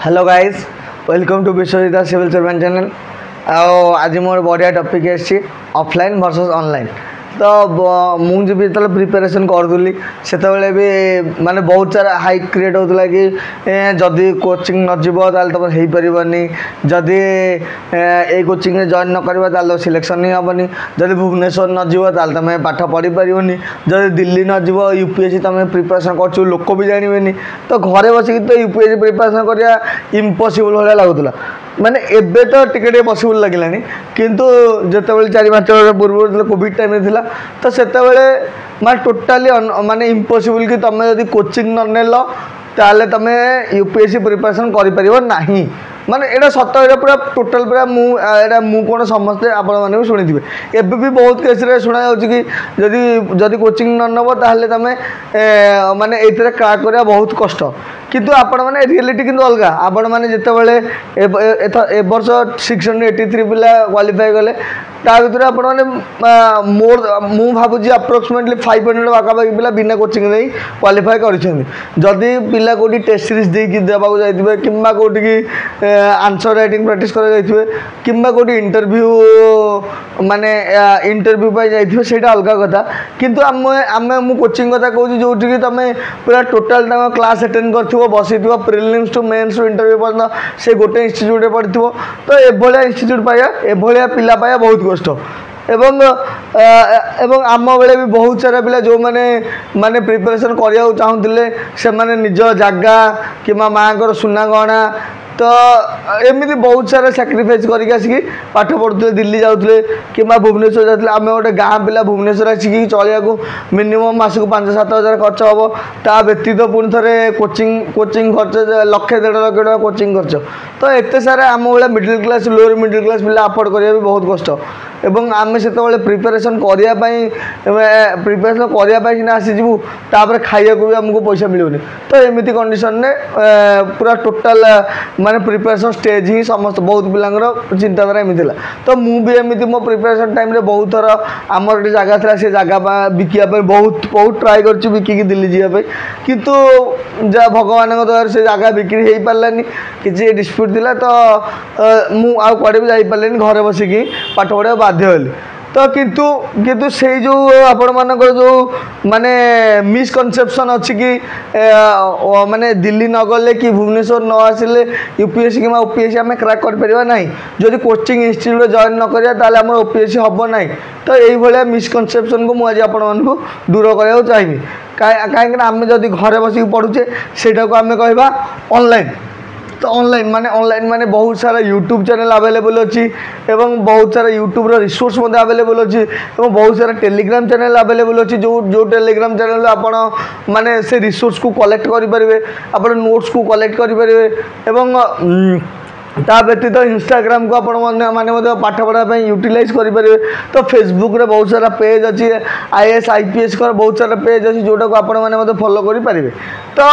Hello guys, welcome to Vishwajit civil servant channel. आज मोर बढ़िया टॉपिक है ऑफलाइन वर्सेस ऑनलाइन। तो मुझे जो प्रिपेरेसन करूली से भी माने बहुत सारा हाइक क्रिएट होता कि जदि कोचिंग नजीब तुम हो पारनी, जदि ए कोचिंग जॉइन न कर सिलेक्शन ही हेनी, जदि भुवनेश्वर नजीब तुम पाठ पढ़ी पारनी, जदि दिल्ली नजीब यूपीएससी तुम प्रिपेरेसन कर लोक भी जानवे। तो घरे बसिक तो यूपीएससी प्रिपेरेसन करा इम्पॉसिबल भाया लगुला। माने एबे तो टिके पॉसिबल लगिलानी, किंतु जितेबाला 4-5 वर्ष पूर्व कोविड टाइम थी तो से माने टोटाली माने इम्पॉसिबल कि तुम यदि कोचिंग न नेल ताले तुम यूपीएससी प्रिपेरेसन कर नहीं। माने एटा सत पूरा टोटाल पूरा मु कौन समस्ते आपण मैंने भी शुणी थे। एबे भी बहुत केस रे शुणा जाउछि कि जदि कोचिंग न नब ताले तुम माने एथरे क्राक करा बहुत कष्ट, किंतु आपण माने रियलिटी किंतु अलग। आपण माने जितेबाला ए वर्ष 683 पिला क्वालिफाई गले, ता भर आपण माने मोर मु भाबुची अप्रोक्सीमेटली 500 पाखापाखि पिला बिना कोचिंग नहीं क्वालिफाई करिसेंती। जदि पिला कोटी टेस्ट सीरीज देकी देबाक जाइथिबे किंबा कोटी की आंसर राइटिंग प्रैक्टिस कर जाइथिबे किंबा कोटी इंटरव्यू माने इंटरव्यू पाई जाइथिबे सेटा अलग कथा। किंतु आमे मु कोचिंग कथा कहूची जोठी कि तमे पूरा टोटल टाइम क्लास अटेंड करथिबो, बसिथिबो, prelims to mains to interview पर्यंत से गोटे इंस्टीट्यूट रे पढ़िथिबो। तो एभलिया इंस्टीट्यूट पाया एभलिया पिला पाया बहुत कष्ट। एवं आम बेले भी बहुत सारा पिला जो माने प्रिपेरेसन करिया चाहूले से माने निज जागा कि माँ को सुना गहना तो एमती बहुत सारा सैक्रिफाइस करके आसिक पाठ पढ़ुते, दिल्ली जाते कि भुवनेश्वर जाते। आम गोटे गाँ पिला भुवनेश्वर आसिक चलिया मिनिमम मास को 5-7 हज़ार खर्च हम, ता व्यतीत पुणी थे कोचिंग खर्च 1-1.5 लाख टका कोचिंग खर्च। तो एत सारा आम भाया middle class lower middle class पिला अफोर्ड करा भी बहुत कष्ट। एवं आम से प्रिपेरेसन करने सीना आसीजु तापर खाइया भी आमको पैसा मिलूनी। तो एमती कंडीशन ने पूरा टोटाल माने प्रिपेरेसन स्टेज ही समस्त बहुत पिलांकर चिंताधारा एमती है। तो मुझे एमती मो प्रिपेरेसन टाइम रे बहुत थर आमर गोटे जगह था से जगह बिकापी बहुत ट्राए कर बिकिकी दिल्ली जावाई, किंतु भगवान द्वारा से जगह बिक्री हो पारानी किसी डिस्प्यूट थिला। तो मुझे भी जापारे घरे बसिकी पाठ पढ़ा बाध्य होली। तो किंतु से जो आपण मानकर जो माने मिसकनसेप्शन अच्छी कि माने दिल्ली न गले कि भुवनेश्वर न आसिले यूपीएससी कि ओपीएससी आम क्राक कर ना, जदि कोचिंग इंस्टीट्यूट जॉइन न करिया ताले हमर ओपीएससी हम ना। तो ये मिसकनसेप्शन को मुझे आपण मानकु दूर करने चाहिए। कहीं आम जदि घरे बसिक पढ़ुचे सेटा को आम कहवा ऑनलाइन। तो ऑनलाइन माने बहुत सारा यूट्यूब चैनल अवेलेबल अच्छी एवं बहुत सारा यूट्यूब रिसोर्स अवेलेबल अच्छी एवं बहुत सारा टेलीग्राम चैनल अवेलेबल अच्छी जो टेलीग्राम चैनल आपण माने से रिसोर्स को कलेक्ट करें, आप नोट्स को कलेक्ट करें। ता व्यतीत इंस्टाग्राम को माने पाठ पढ़ाई यूटिलाइज करेंगे। तो फेसबुक रे बहुत सारा पेज अच्छी आईएएस आईपीएस कर बहुत सारा पेज अच्छी जोटा को आपण मैंने फॉलो करेंगे। तो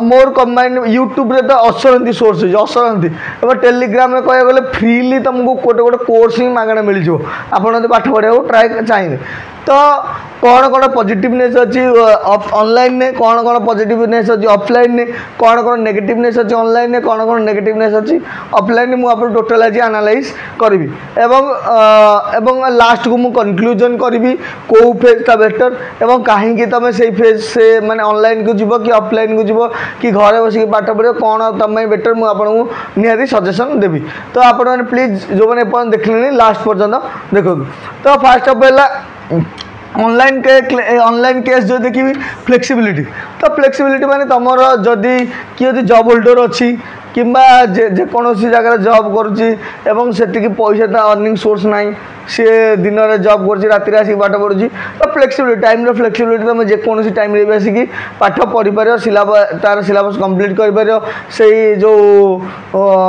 मोर कंबाइंड यूट्यूब रे तो असरंती सोर्स असरंती एवं टेलीग्राम में कह गले फ्रीली तुमको गोटे गोटे कोर्स ही मागणा मिल जाओ आप पाठ पढ़ा ट्राए चाहिए। तो कौन पॉजिटिवनेस अच्छी ऑनलाइन ने, कौन पॉजिटिवनेस अच्छी ऑफलाइन ने, कौन नेगेटिवनेस अच्छी ऑनलाइन ने, कौन नेगेटिवनेस अच्छी ऑफलाइन में मुझे टोटाल आज एनालाइज करी एवं लास्ट को मुझे कनक्लूजन करी कौ फेजटा बेटर एवं कहीं तुम से फेज से माने ऑनलाइन को जीव कि ऑफलाइन को जीव कि घरे बसिक पाठ पढ़ो कौन तुम बेटर मुझे निहाती सजेसन देवी। तो आपण मैंने प्लीज जो मैंने देखने लास्ट पर्यटन देखो। तो फास्ट ऑफ ऑनलाइन केस जो देखी फ्लेक्सिबिलिटी। तो फ्लेक्सिबिलिटी माने तुमर जदि किए जॉब होल्डर अच्छी किंबा जेकोसी जगह जॉब करुच्ची एवं से पैसा अर्निंग सोर्स ना, सी दिन में जॉब कर राति आसिक पाठ पढ़ुची। तो फ्लेक्सिबिलिटी टाइम फ्लेक्सिबिलिटी तुम जेकोसी टाइम रे आसिक पाठ पढ़ी पार तार सिलेबस कंप्लीट कर पार से जो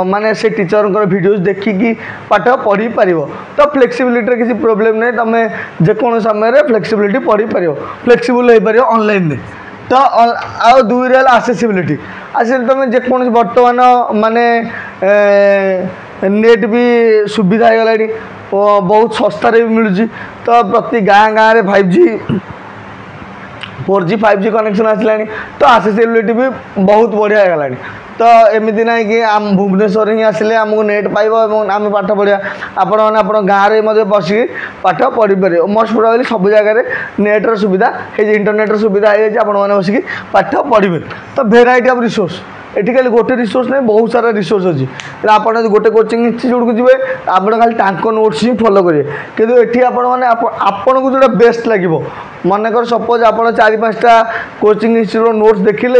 माने से टीचर वीडियोस देखिकी पाठ पढ़ी पार। तो फ्लेक्सिबिलिटी किसी प्रोब्लेम नहीं, तुम जेकोसी समय फ्लेक्सिबिलिटी पढ़ी पार फ्लेक्सिबल हो पार ऑनलाइन। तो आउ दुई रहा आसेसिबिलिटी तुम जेकोसी बर्तमान माने नेट भी सुविधा हो गला बहुत सस्तार भी मिलूँ। तो प्रति गाँ गाँव 5G 4G 5G कनेक्शन आसला तो आसेसिबिलिटी भी बहुत बढ़िया होगलानी तो एमती ना कि आम भुवनेश्वर ही आसिले आमको नेट पाइब आम पाठ पढ़ा आपण मैंने आप गाँव में बसिक पाठ पढ़ी पारे मोस्ट प्रोबेबली सब जगह नेट्र सुविधा है इंटरनेट सुविधा है आपने बसिक पाठ पढ़े तो भेराइटी ऑफ रिसोर्स एटी खाली गोटे रिसोर्स नहीं बहुत सारा रिसोर्स अच्छी आप गोटे कोचिंग इंस्टीट्यूट को जी आप खाली टाँक नोट्स ही फॉलो करेंगे किंतु एटी आपन को जो बेस्ट लगे मनकर सपोज आप 4-5टा कोचिंग इंस्टीट्यूट नोट्स देखिले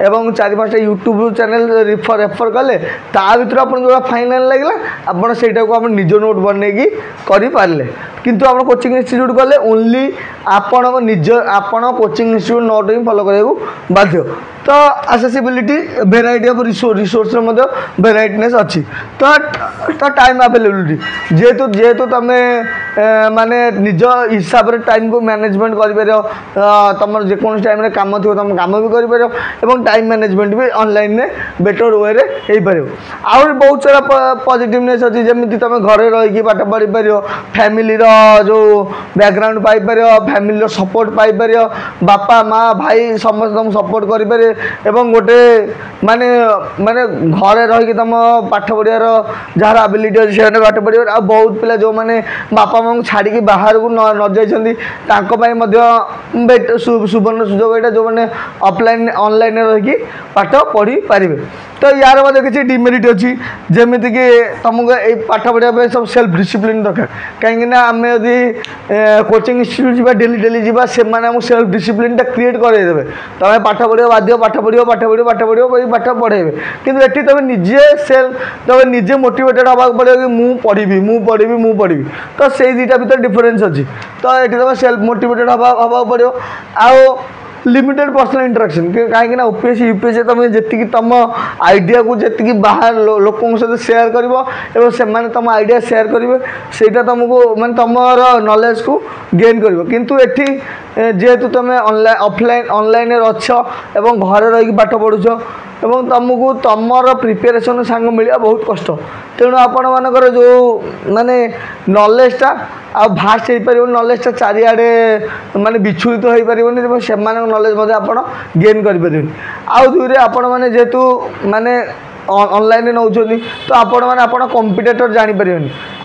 एवं 4-5टा यूट्यूब चैनल रेफर कले ता भर आप जो फाइनाल लगे आपड़ से निज नोट बनईकि करें किंतु आप कोचिंग इंस्टीट्यूट गले ओनली आपण निज आपण कोचिंग इंस्टीट्यूट नोट ही फॉलो करने बाध्य तो आसेसिबिलिटी भेराइटी ऑफ रिसोर्स भेराइटनेस अच्छी तो टाइम अवेलेबिलिटी जेहेतु तुम माने निज हिसाब से टाइम को मैनेजमेंट कर तुम जेको टाइम कम थी तुम कम भी कर टाइम मैनेजमेंट भी ऑनलाइन में बेटर वे हो पार आउ बहुत सारा पॉजिटिवनेस अच्छी जमी तुम घरे रही पाठ पढ़ी पार फैमिली जो background Piper family support Piper बापा माँ भाई समस्त तुम सपोर्ट करें एवं गोटे माने माने घरे रही तुम पाठ पढ़ार जार एबिलिटी अच्छी से पाठ पढ़ आ बहुत पिला जो मैंने बापा माँ छाड़ी बाहर को न जाती सुवर्ण सुजोग यहाँ जो मैंने ऑफलाइन ऑनलाइन रही पाठ पढ़ी पारे तो यार मध्य किसी डिमेरिट अच्छी जमीक तुमको ये पाठ पढ़ाई सब सेल्फ डिसिप्लिन दरकार कहीं आम यदि कोचिंग इंस्टीट्यूट जा डेली जावा से सेल्फ डिसिप्लिन क्रिएट करदेवे तुम पाठ पढ़ो बाध्य पाठ पढ़ो पाठ पढ़ेबे किंतु एटी तुम निजे सेल्फ तुम निजे मोटिवेटेड हवा पड़ो कि मुझे तो से दुटा भर डिफरेन्स अच्छी तो ये तुम सेल्फ मोटिवेटेड हवा पड़ो आउ लिमिटेड पर्सनल इंटरेक्शन कहीं ओपीएससी यूपीएससी तुम जी तुम आइडिया को जी बाहर लोकों सहित सेयार कर से तुम आइडिया सेयार करेंगे से तुमको मैं तुम नॉलेज को गेन कर किंतु एठी जेहेतु तुम ऑफलाइन ऑनलाइन अच्छ एवं घरे रही पाठ पढ़ुछ एवं तुमको तुमर प्रिपेरेसन सांग मिलवा बहुत कष्ट तेणु आपण मानकर जो माने नॉलेजटा आ भास्ट हो पार नॉलेजटा चारिआडे माने विच्छुरित हो पार से नॉलेज आप गेन करें आउ दुई आपण मैंने जेहेतु माने ऑनलाइन नौ तो आपण मैंने आप कंपिटेटर जापर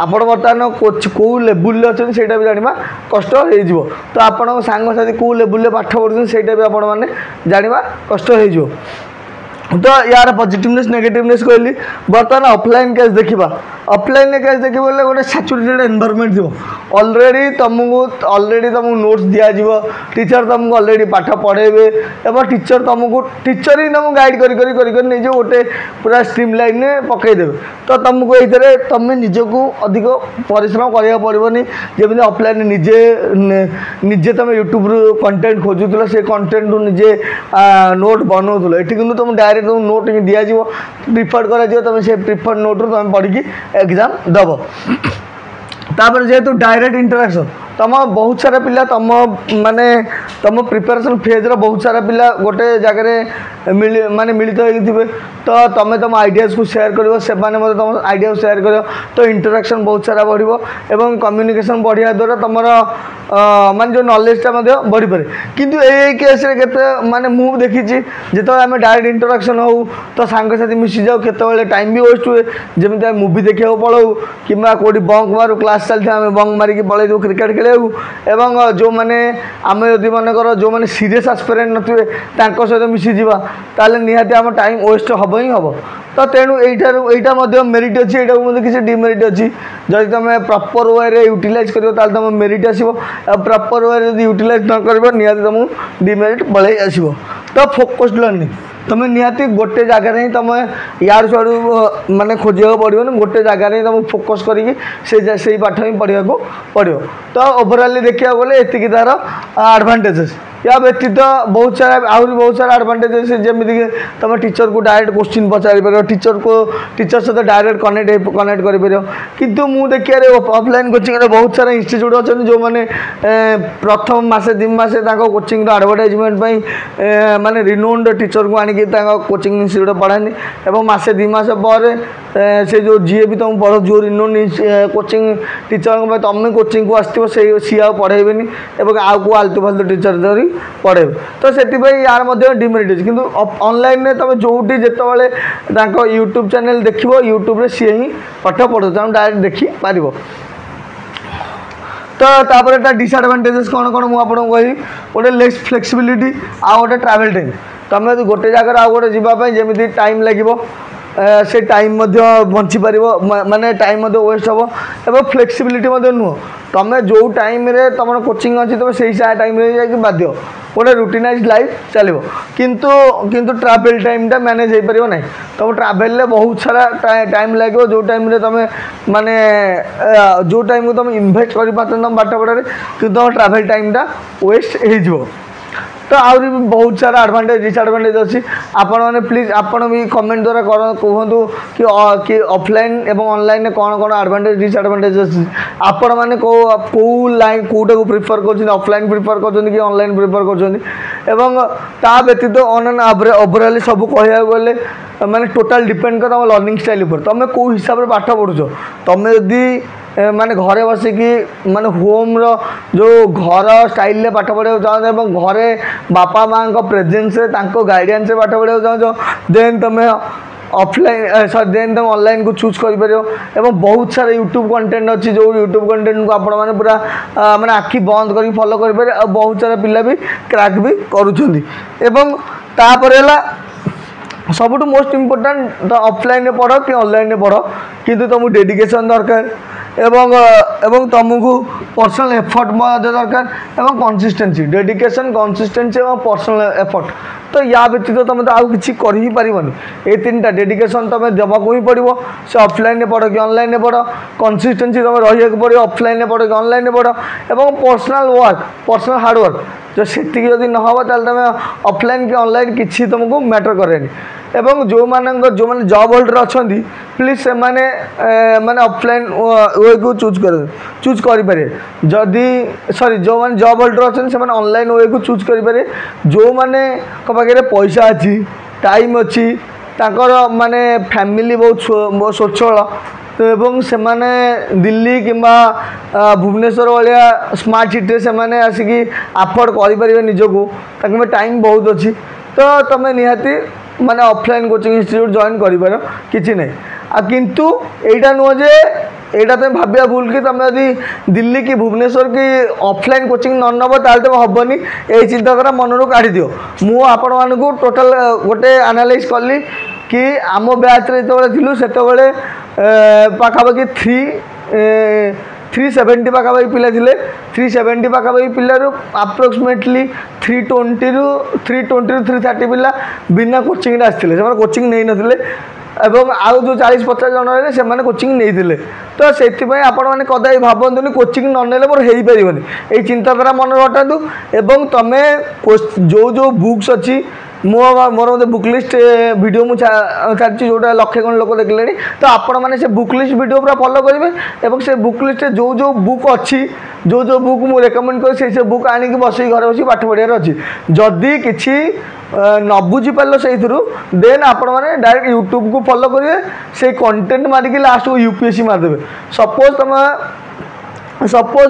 आप बर्तमान कौ लेवल अच्छे से भी जाना कष्ट हो तो आपण सांगसाथी कौ लेवल पाठ पढ़ुन से भी आपण मैंने जाना कष्ट हो तो यार पॉजिटिवनेस नेगेटिवनेस कहली बर्तमान ऑफलाइन केस देखा ऑफलाइन केस देखिए बोले गोटे सैचुरेटेड एनवायरनमेंट थी ऑलरेडी तुमको नोट्स दिज्व टीचर तुमको ऑलरेडी पाठ पढ़ेबे एवं टीचर ही तुमको गाइड कर गोटे पूरा स्ट्रीम लाइन में पकईदेवे तो तुमको ये तुम निजको अधिक परिश्रम करा पड़ोनी जमी ऑफलाइन निजे तुम यूट्यूब कंटेंट खोजुल से कंटेंट निजे नोट बनाऊल ये कि तुम डायरेक्ट तुम नोट ही दिज्व प्रिफर्ड कर तुम से प्रिफर्ड नोट रू तुम पढ़ी एग्जाम दब तापर जेहेतु डायरेक्ट इंटरेक्शन तुम बहुत सारा पिला तुम माने तुम प्रिपेरेसन फेज रो बहुत सारा पिला गोटे जगह माने मिलित होइथिबे तो तुम आइडियाज को शेयर करिवो से माने मते तुम आइडिया शेयर करिवो तो इंटरेक्शन बहुत सारा बढ़िवो एवं कम्युनिकेशन बढ़िया द्वारा तुमर माने जो नॉलेजटा मते बढ़ी पारे किंतु ए केस रे केते माने मु देखि छी जेतो आमे डायरेक्ट इंटरेक्शन हो तो सांग साथी मिसी जाओ केते टाइम भी वेस्ट हुए जेमिति मूवी देखियो पळौ किबा कोडी बंक मारू क्लास चलथे आमे बंक मारी के पळै दो क्रिकेट खेले एवं जो मैंने आम यदि मनकर जो मैंने सीरीयस एस्पिरेंट नथिबे तांको सहित मिसी जीवा ताले निहाती आम टाइम वेस्ट हम ही हम तो तेणु यहाँ मेरिट अच्छी यहाँ किसी डिमेरिट अच्छी जब तुम प्रॉपर वे यूटिलाइज कर तुम मेरिट आसो प्रॉपर वे यूटिलाइज न कर निहाती तुमको डिमेरिट पलि आसो तो फोकस्ड लर्निंग तुम निहाती गोटे जगार ही तुम यार छुआड़ माने खोजा पड़ो गोटे जगार ही तुम फोकस करी पाठ ही पढ़ा पड़ो तो ओवरऑल देखा गले ये तार एडवांटेजेस या व्यतीत बहुत सारा आहरी बहुत सारा एडवांटेजेस जमीक तुम टीचर को डायरेक्ट क्वेश्चन पचारि पार टीचर सहित डायरेक्ट कनेक्ट कर किंतु मु देखिए ऑफलाइन कोचिंग बहुत सारा इंस्टीट्यूट अच्छा जो मैंने प्रथम मसे 2 मासे कोचिंग एडवर्टाइजमेंट माने रिनोन्ड टीचर को आनिक कोचिंग इंस्टीट्यूट पढ़ानी और मसे 2 मास पर से जो जी भी तुम पढ़ जो रिनोन्ड कोचिंग टीचर तुम कोचिंग को आसो सी पढ़ेबे आउ को आलतू फालतू टीचर धरी पढ़ेबे तो से यार डिमेरिट अच्छी किंतु ऑनलाइन रे तुम जोटी जितेबाला यूट्यूब चैनल देखो यूट्यूब सी ही पाठ पढ़ो तुम डायरेक्ट देखी पार तो तापर डिसएडवांटेजेस कौन कौन मुझे कही गोटे लेस फ्लेक्सिबिलिटी आ गोटे ट्रैवल टाइम तुम यदि गोटे जगह आउ गोटे जावाई जमी टाइम लगे से टाइम बंची पार माने टाइम वेस्ट हम एवं फ्लेक्सिबिलिटी नुह तुम जो टाइम रे तुम कोचिंग अच्छी तुम से टाइम जा बाध्य गोटे रुटीनाइज लाइफ चलो किंतु ट्रैवल टाइम मैनेज हो पार ना तुम ट्रैवल बहुत सारा टाइम लगे जो टाइम तुम माने जो टाइम को तुम इन्वेस्ट कर तुम बाट पड़े कि तुम ट्रैवल टाइम वेस्ट हो तो आहरी भी बहुत सारा एडवांटेज डिसएडवांटेज अच्छी आपण मैंने प्लीज आपण भी कमेंट द्वारा कहतु कि ऑफलाइन एवं ऑनलाइन कौन कौन एडवांटेज डिसएडवांटेज अच्छी आपण मैंने कौ लाइन कौटा को प्रिफर कर ऑफलाइन प्रिफर कर ऑनलाइन प्रिफर कर व्यतीत ऑन ओवरऑल सब कह गले माने टोटाल डिपेंड कर लर्निंग स्टाइल पर तुम कौ हिसाब से पाठ पढ़ुच तुम यदि माने घरे बसिकी माने होम रो जो घर स्टाइल रे पाठ पढ़ाई चाहो घरे बापा माँ का प्रेजेंस रे तांको गाइडेंस रे पाठ पढ़ाई चाहो देन तुम ऑफलाइन सॉरी देन तुम ऑनलाइन को चूज कर पार एवं बहुत सारा यूट्यूब कंटेंट अच्छी जो यूट्यूब कंटेंट को आपण मैंने पूरा माने आखि बंद कर फॉलो कर पारे और बहुत सारा पिला भी क्रैक भी करूछंदी एवं तापर सबुठ मोस्ट इम्पोर्टाट तो ऑफलाइन पढ़ कि ऑनलाइन पढ़ किंतु तुमको डेडिकेशन दरकार एवं तुमको पर्सनल एफर्ट दरकार एवं कंसिस्टेंसी डेडिकेशन कंसिस्टेंसी और पर्सनल एफर्ट तो या व्यतीत तुम तो आउ कि कर ही पारबनी ये तीन टा डेडिकेशन तुम देवाक ही पड़ो से ऑफलाइन पढ़ कि ऑनलाइन पढ़ कंसिस्टेंसी तुम रही पड़ो ऑफलाइन पढ़ कि ऑनलाइन पढ़ एवं पर्सनल वर्क पर्सनल हार्डवर्क जो से न हम तुम ऑफलाइन कि ऑनलाइन किसी तुमको मैटर करेनि एवं जो मैंने जॉब होल्डर अच्छा प्लीज से माने ऑफलाइन वे को चूज करें जदि सॉरी जो मैंने जॉब होल्डर अच्छा से ऑनलाइन वे को चूज करें जो मैंने पाखे पैसा अच्छी टाइम अच्छी ताकर माने फैमिली बहुत स्वच्छल एवं से माने दिल्ली किंबा भुवनेश्वर भाया स्मार्ट सिटी से माने आसिकी अफोर्ड करें निजको ताकि टाइम बहुत अच्छी तो तुम निहाती माने ऑफलाइन कोचिंग इंस्टीट्यूट जॉइन कर किसी ना आ किंतु एटा नुह जे एटा तुम भाविया भूल कि तुम यदि दिल्ली की भुवनेश्वर की ऑफलाइन कोचिंग न नब ताल तुम हेनी यही चिंताधारा मनरू काढ़ी दियो मु आपण मानू टोटाल गोटे एनालाइज कली कि आम बैच जो से पाखापाखि 370 पाखापाखि पिला थिले 370 पाखापाखि पिलारू अप्रोक्सीमेटली 320 रु 330 पिला बिना कोचिंग आसते से कोचिंग नहीं नथिले एवं आउ जो 40-50 जन रहे से माने कोचिंग नहीं थिले तो से आपण मैंने कदापि भावतुनि कोचिंग न नेले मोर हो पारबनी ये चिंताधारा मन हटातु एवं तुम जो बुक्स अच्छी मोर मत बुक लिस्ट वीडियो मुझे छाड़ी जोटा लक्षे खंड लोक देखले तो आपण मैंने से बुक लिस्ट वीडियो पूरा फॉलो करेंगे से बुक लिस्ट जो बुक अच्छी जो बुक मुझे रेकमेंड कर से बुक आनिक बस घर बस पाठ पढ़ार अच्छी जदि किसी न बुझी पार से देन आपण मैंने डायरेक्ट यूट्यूब को फॉलो करेंगे से कंटेंट मारिक लास्ट को यूपीएससी मारदेवे सपोज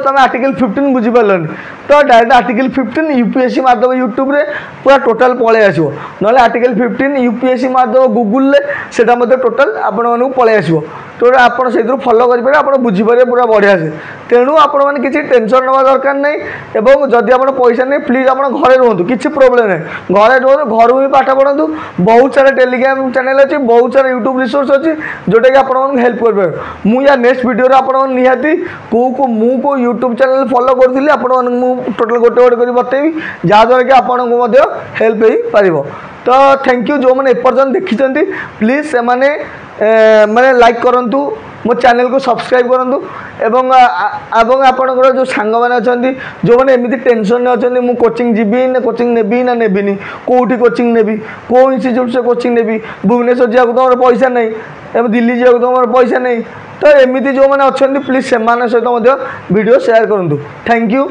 तुम आर्टिकल 15 बुझी पार्लनि तो डायरेक्ट आर्टिकल 15 यूपीएससी मारदेव यूट्यूब रे पूरा टोटाल पलि आसो ना आर्टिकल 15 यूपीएससी मारदेव गूगल से टोटाल आपण पलि आसो तो आप फॉलो करेंगे आप बुझीपारे पूरा बढ़िया से तेणु आपण मैंने किसी टेंशन ना दरकार नहीं एवं जदि आप पैसा नहीं प्लीज आप घरे रुहतु किसी प्रोब्लेम नहीं घरे रुहतु घर ही पाठ पढ़ु बहुत सारा टेलीग्राम चैनल अच्छी बहुत सारा यूट्यूब रिसोर्स अच्छी जोटा कि आप हेल्प कर मुझे नेक्स्ट वीडियो आप निहाती को यूट्यूब चैनल फॉलो करी आप टोटाल गोटे गोटे कर बतेबी जहाँद्वारा कि आपको हेल्प हो पार तो थैंक यू जो मैंने एपर्यंत देखी प्लीज से माने लाइक करंतु मो चैनल को सब्सक्राइब करंतु एवं आपणकर जो सांग मैंने अच्छा जो मैंने एमती टेंशन में अच्छा मुझे कोचिंग जीवी ना कोचिंग नेबी ना नेबिनी कौटी कोचिंग नेबी कौ इंस्टीट्यूट से कोचिंग नेबी भुवनेश्वर जाक तुम पैसा नहीं एवं दिल्ली जाक तुम पैसा नहीं तो एमती जो मैंने अच्छा प्लीज से सहित वीडियो शेयर करंतु थैंक यू।